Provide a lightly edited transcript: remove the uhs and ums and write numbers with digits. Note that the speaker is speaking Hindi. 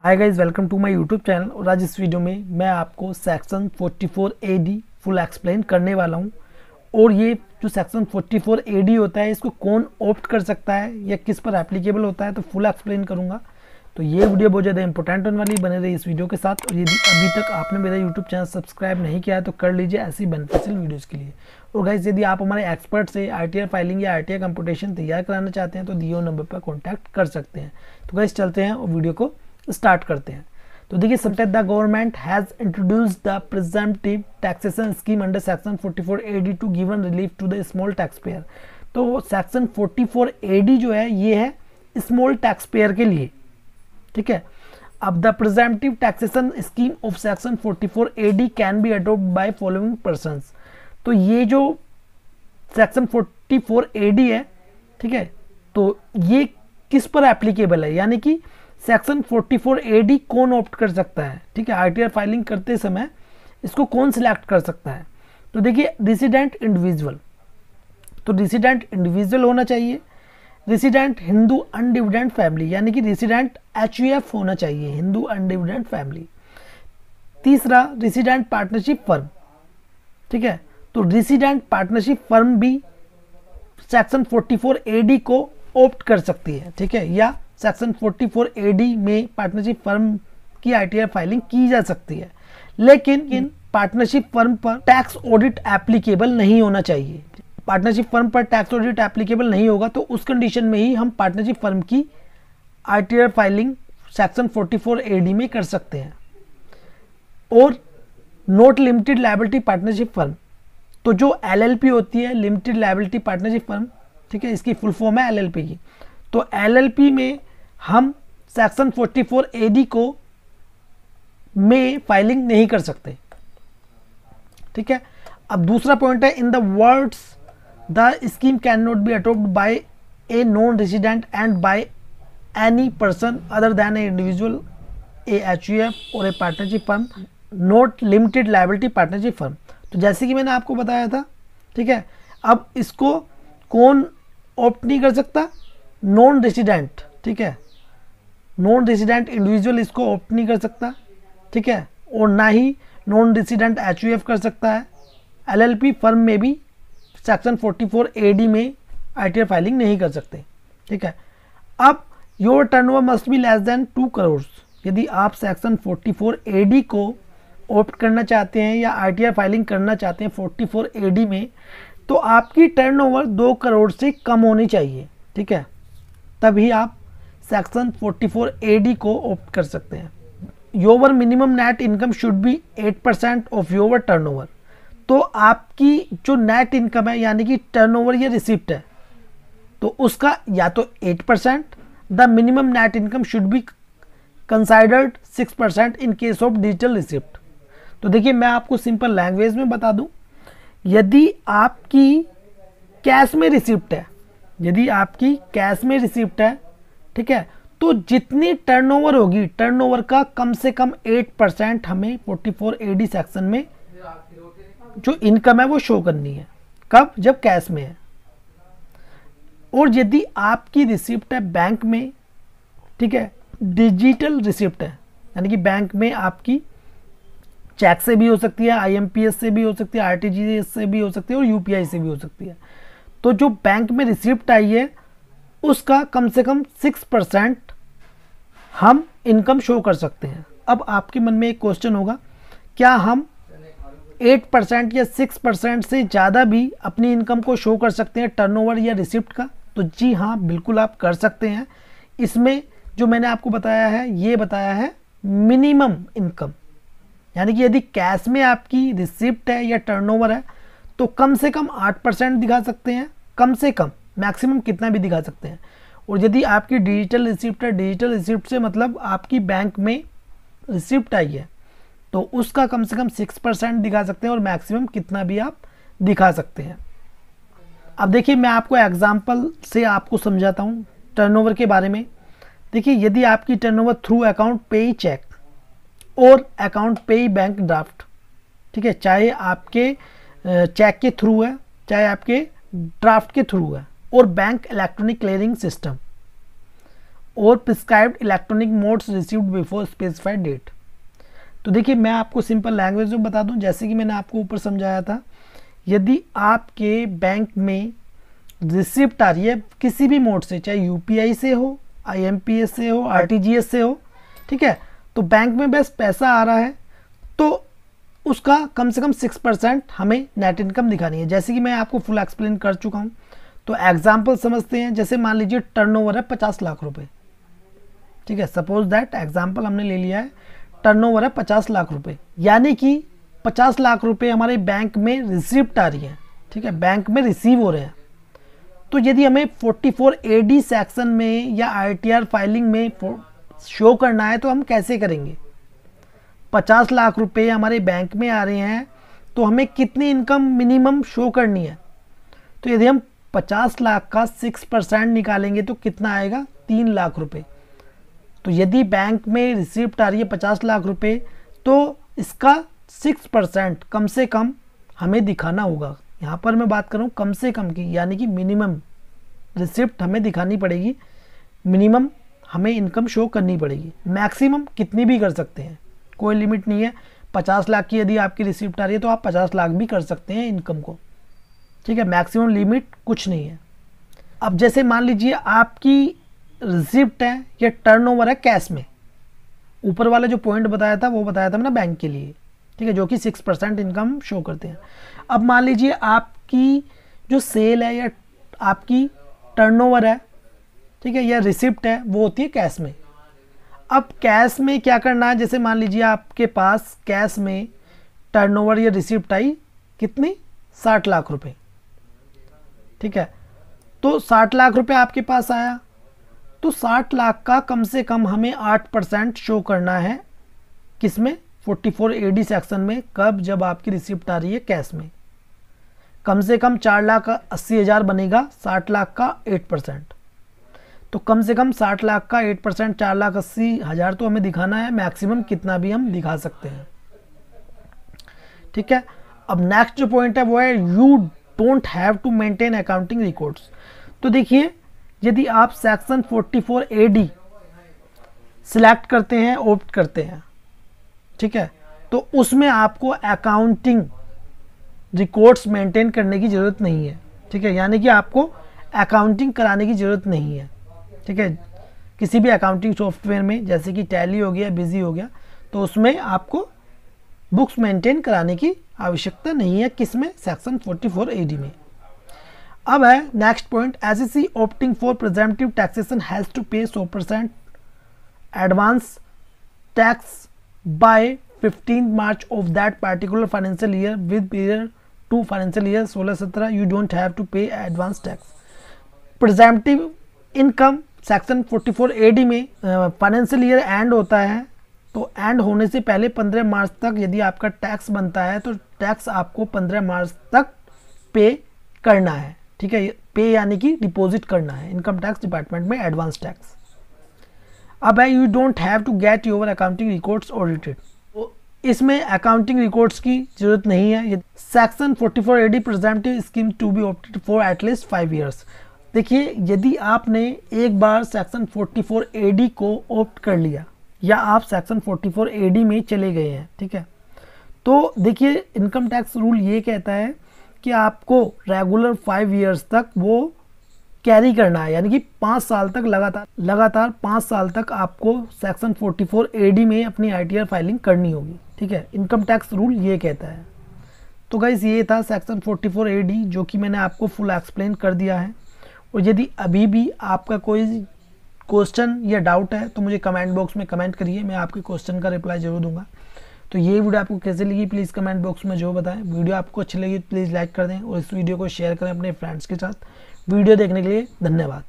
Hi guys, welcome to my YouTube channel. और आज इस वीडियो में मैं आपको सेक्शन 44 एडी फुल एक्सप्लेन करने वाला हूं। और ये जो सेक्शन 44 एडी होता है, इसको कौन ऑप्ट कर सकता है या किस पर एप्लीकेबल होता है, तो फुल एक्सप्लेन करूंगा। तो ये वीडियो बहुत ज़्यादा इंपॉर्टेंट होने वाली, बने रही इस वीडियो के साथ। और यदि अभी तक आपने मेरा यूट्यूब चैनल सब्सक्राइब नहीं किया है तो कर लीजिए ऐसी बेनिफिशियल वीडियोज़ के लिए। और गाइस, यदि आप हमारे एक्सपर्ट से आरटीआर फाइलिंग या आरटीआर कंप्यूटेशन तैयार कराना चाहते हैं तो दिए नंबर पर कॉन्टैक्ट कर सकते हैं। तो गाइस चलते हैं और वीडियो को स्टार्ट करते हैं। तो देखिए, सबसे the government has introduced the presumptive taxation scheme under section 44 AD to given relief to the small taxpayer. तो सेक्शन 44 एडी जो है ये है स्मॉल टैक्स पेयर के लिए, ठीक है। अब the presumptive taxation scheme of section 44 AD can be adopt by following persons. तो ये जो सेक्शन 44 एडी है, ठीक है, तो ये किस पर एप्लीकेबल है, यानी कि सेक्शन 44 एडी कौन ऑप्ट कर सकता है, ठीक है। आरटीआर फाइलिंग करते समय इसको कौन सिलेक्ट कर सकता है। तो देखिए, रेसिडेंट इंडिविजुअल, तो रेसिडेंट इंडिविजुअल होना चाहिए। रेसिडेंट हिंदू अनडिविडेंड फैमिली, यानी कि रेसिडेंट एचयूएफ होना चाहिए, हिंदू अनडिविडेंड फैमिली। तीसरा, रेसिडेंट पार्टनरशिप फर्म, ठीक है। तो रेसिडेंट पार्टनरशिप फर्म भी सेक्शन 44 एडी को ऑप्ट कर सकती है, ठीक है, या सेक्शन 44 एडी में पार्टनरशिप फर्म की आरटीआर फाइलिंग की जा सकती है। लेकिन इन पार्टनरशिप फर्म पर टैक्स ऑडिट एप्लीकेबल नहीं होना चाहिए। पार्टनरशिप फर्म पर टैक्स ऑडिट एप्लीकेबल नहीं होगा तो उस कंडीशन में ही हम पार्टनरशिप फर्म की आरटीआर फाइलिंग सेक्शन 44 एडी में कर सकते हैं। और not limited liability partnership firm, तो जो एलएलपी होती है, लिमिटेड लायबिलिटी पार्टनरशिप फर्म, ठीक है, इसकी फुल फॉर्म है एलएलपी की। तो एलएलपी में हम सेक्शन 44 एडी को में फाइलिंग नहीं कर सकते, ठीक है। अब दूसरा पॉइंट है, in the words the scheme can not be adopt by a non resident and by any person other than a individual, a HUF और a partnership firm, not limited liability partnership firm. तो जैसे कि मैंने आपको बताया था, ठीक है। अब इसको कौन ऑप्ट नहीं कर सकता? नॉन रेसिडेंट, ठीक है, नॉन रेसिडेंट इंडिविजुअल इसको ऑप्ट नहीं कर सकता, ठीक है। और ना ही नॉन रेसिडेंट एचयूएफ कर सकता है। एलएलपी फर्म में भी सेक्शन 44 एडी में आरटीआर फाइलिंग नहीं कर सकते, ठीक है। अब your turnover must be less than 2 crore. यदि आप सेक्शन 44 एडी को ऑप्ट करना चाहते हैं या आरटीआर फाइलिंग करना चाहते हैं 44 एडी में, तो आपकी टर्नओवर 2 करोड़ से कम होनी चाहिए, ठीक है, तभी आप सेक्शन 44 एडी को ऑप्ट कर सकते हैं। Your minimum net income should be 8% of your turnover. तो आपकी जो नेट इनकम है, यानी कि टर्नओवर या रिसिप्ट है, तो उसका या तो 8%, the minimum net income should be considered 6% in case of digital receipt. तो देखिए, मैं आपको सिंपल लैंग्वेज में बता दूं, यदि आपकी कैश में रिसिप्ट है, यदि आपकी कैश में रिसिप्ट है, ठीक है, तो जितनी टर्नओवर होगी, टर्नओवर का कम से कम 8% हमें 44 एडी सेक्शन में जो इनकम है वो शो करनी है। कब? जब कैश में है। और यदि आपकी रिसिप्ट है बैंक में, ठीक है, डिजिटल रिसिप्ट है, यानी कि बैंक में आपकी चेक से भी हो सकती है, आईएमपीएस से भी हो सकती है, आरटीजीएस से भी हो सकती है और यूपीआई से भी हो सकती है। तो जो बैंक में रिसिप्ट आई है उसका कम से कम 6% हम इनकम शो कर सकते हैं। अब आपके मन में एक क्वेश्चन होगा, क्या हम 8% या 6% से ज़्यादा भी अपनी इनकम को शो कर सकते हैं टर्नओवर या रिसिप्ट का? तो जी हाँ, बिल्कुल आप कर सकते हैं। इसमें जो मैंने आपको बताया है, ये बताया है मिनिमम इनकम, यानी कि यदि कैश में आपकी रिसिप्ट है या टर्नओवर है तो कम से कम 8% दिखा सकते हैं, कम से कम, मैक्सिमम कितना भी दिखा सकते हैं। और यदि आपकी डिजिटल रिसिप्ट है, डिजिटल रिसिप्ट से मतलब आपकी बैंक में रिसिप्ट आई है, तो उसका कम से कम 6% दिखा सकते हैं और मैक्सिमम कितना भी आप दिखा सकते हैं। अब देखिए, मैं आपको एग्जांपल से आपको समझाता हूँ टर्नओवर के बारे में। देखिए, यदि आपकी टर्नओवर थ्रू अकाउंट पेई चेक और अकाउंट पेई बैंक ड्राफ्ट, ठीक है, चाहे आपके चेक के थ्रू है, चाहे आपके ड्राफ्ट के थ्रू है, और बैंक इलेक्ट्रॉनिक क्लियरिंग सिस्टम, और prescribed electronic modes received before specified date. तो देखिए मैं आपको सिंपल लैंग्वेज में बता दूं, जैसे कि मैंने आपको ऊपर समझाया था, यदि आपके बैंक में रिसिप्ट आ रही है किसी भी मोड से, चाहे यूपीआई से हो, आईएमपीएस से हो, आरटीजीएस से हो, ठीक है, तो बैंक में बस पैसा आ रहा है तो उसका कम से कम 6% हमें नेट इनकम दिखानी है। जैसे कि मैं आपको फुल एक्सप्लेन कर चुका हूँ, तो एग्जाम्पल समझते हैं। जैसे मान लीजिए टर्नओवर है 50 लाख रुपए, ठीक है, सपोज दैट एग्जाम्पल हमने ले लिया है, टर्नओवर है 50 लाख रुपए, यानी कि 50 लाख रुपए हमारे बैंक में रिसिप्ट आ रही है, ठीक है, बैंक में रिसीव हो रहे हैं। तो यदि हमें 44AD सेक्शन में या आईटीआर फाइलिंग में शो करना है तो हम कैसे करेंगे? 50 लाख रुपए हमारे बैंक में आ रहे हैं तो हमें कितनी इनकम मिनिमम शो करनी है? तो यदि हम 50 लाख का 6% निकालेंगे तो कितना आएगा? 3 लाख रुपए। तो यदि बैंक में रिसिप्ट आ रही है 50 लाख रुपए तो इसका 6% कम से कम हमें दिखाना होगा। यहाँ पर मैं बात कर रहा हूँ कम से कम की, यानी कि मिनिमम रिसिप्ट हमें दिखानी पड़ेगी, मिनिमम हमें इनकम शो करनी पड़ेगी। मैक्सिमम कितनी भी कर सकते हैं, कोई लिमिट नहीं है। 50 लाख की यदि आपकी रिसिप्ट आ रही है तो आप 50 लाख भी कर सकते हैं इनकम को, ठीक है, मैक्सिमम लिमिट कुछ नहीं है। अब जैसे मान लीजिए आपकी रिसिप्ट है या टर्नओवर है कैश में, ऊपर वाला जो पॉइंट बताया था वो बताया था मैंने बैंक के लिए, ठीक है, जो कि 6% इनकम शो करते हैं। अब मान लीजिए आपकी जो सेल है या आपकी टर्नओवर है, ठीक है, या रिसिप्ट है, वो होती है कैश में। अब कैश में क्या करना है? जैसे मान लीजिए आपके पास कैश में टर्नओवर या रिसिप्ट आई कितनी? 60 लाख रुपए, ठीक है, तो 60 लाख रुपए आपके पास आया तो 60 लाख का कम से कम हमें 8% शो करना है, किसमें? 44AD सेक्शन में। कब? जब आपकी रिसिप्ट आ रही है कैश में। कम से कम 4,80,000 बनेगा 60 लाख का 8%, तो कम से कम 60 लाख का 8% 4,80,000 तो हमें दिखाना है, मैक्सिमम कितना भी हम दिखा सकते हैं, ठीक है। अब नेक्स्ट जो पॉइंट है वो है you don't have to maintain accounting records. तो देखिए यदि आप सेक्शन 44AD सिलेक्ट करते हैं, ऑप्ट करते हैं, ठीक है, तो उसमें आपको अकाउंटिंग रिकॉर्ड्स मेंटेन करने की ज़रूरत नहीं है, ठीक है, यानी कि आपको अकाउंटिंग कराने की ज़रूरत नहीं है, ठीक है। किसी भी अकाउंटिंग सॉफ्टवेयर में जैसे कि टैली हो गया, बिजी हो गया, तो उसमें आपको बुक्स मेंटेन कराने की आवश्यकता नहीं है। किसमें? सेक्शन 44AD में। अब है next point, assessee opting for presumptive taxation has to pay 100% advance tax by 15 March of that particular financial year with period to financial year 16-17 you don't have to pay advance tax. Presumptive income section 44AD में फाइनेंशियल ईयर एंड होता है, तो एंड होने से पहले 15 मार्च तक यदि आपका टैक्स बनता है तो टैक्स आपको 15 मार्च तक पे करना है, ठीक है, पे यानी कि डिपॉजिट करना है इनकम टैक्स डिपार्टमेंट में एडवांस टैक्स। अब है you don't have to get your accounting records audited, तो इसमें अकाउंटिंग रिकॉर्ड्स की जरूरत नहीं है। Section 44AD presumptive scheme to be opted for at least 5 years. देखिए यदि आपने एक बार सेक्शन 44AD को ऑप्ट कर लिया या आप सेक्शन 44AD में चले गए हैं, ठीक है, तो देखिए इनकम टैक्स रूल ये कहता है कि आपको रेगुलर 5 ईयर्स तक वो कैरी करना है, यानी कि 5 साल तक लगातार 5 साल तक आपको सेक्शन 44AD में अपनी आईटीआर फाइलिंग करनी होगी, ठीक है, इनकम टैक्स रूल ये कहता है। तो गाइस ये था सेक्शन 44AD जो कि मैंने आपको फुल एक्सप्लेन कर दिया है। और यदि अभी भी आपका कोई क्वेश्चन या डाउट है तो मुझे कमेंट बॉक्स में कमेंट करिए, मैं आपके क्वेश्चन का रिप्लाई जरूर दूंगा। तो ये वीडियो आपको कैसे लगी प्लीज़ कमेंट बॉक्स में जो बताएं। वीडियो आपको अच्छी लगी प्लीज़ लाइक कर दें और इस वीडियो को शेयर करें अपने फ्रेंड्स के साथ। वीडियो देखने के लिए धन्यवाद।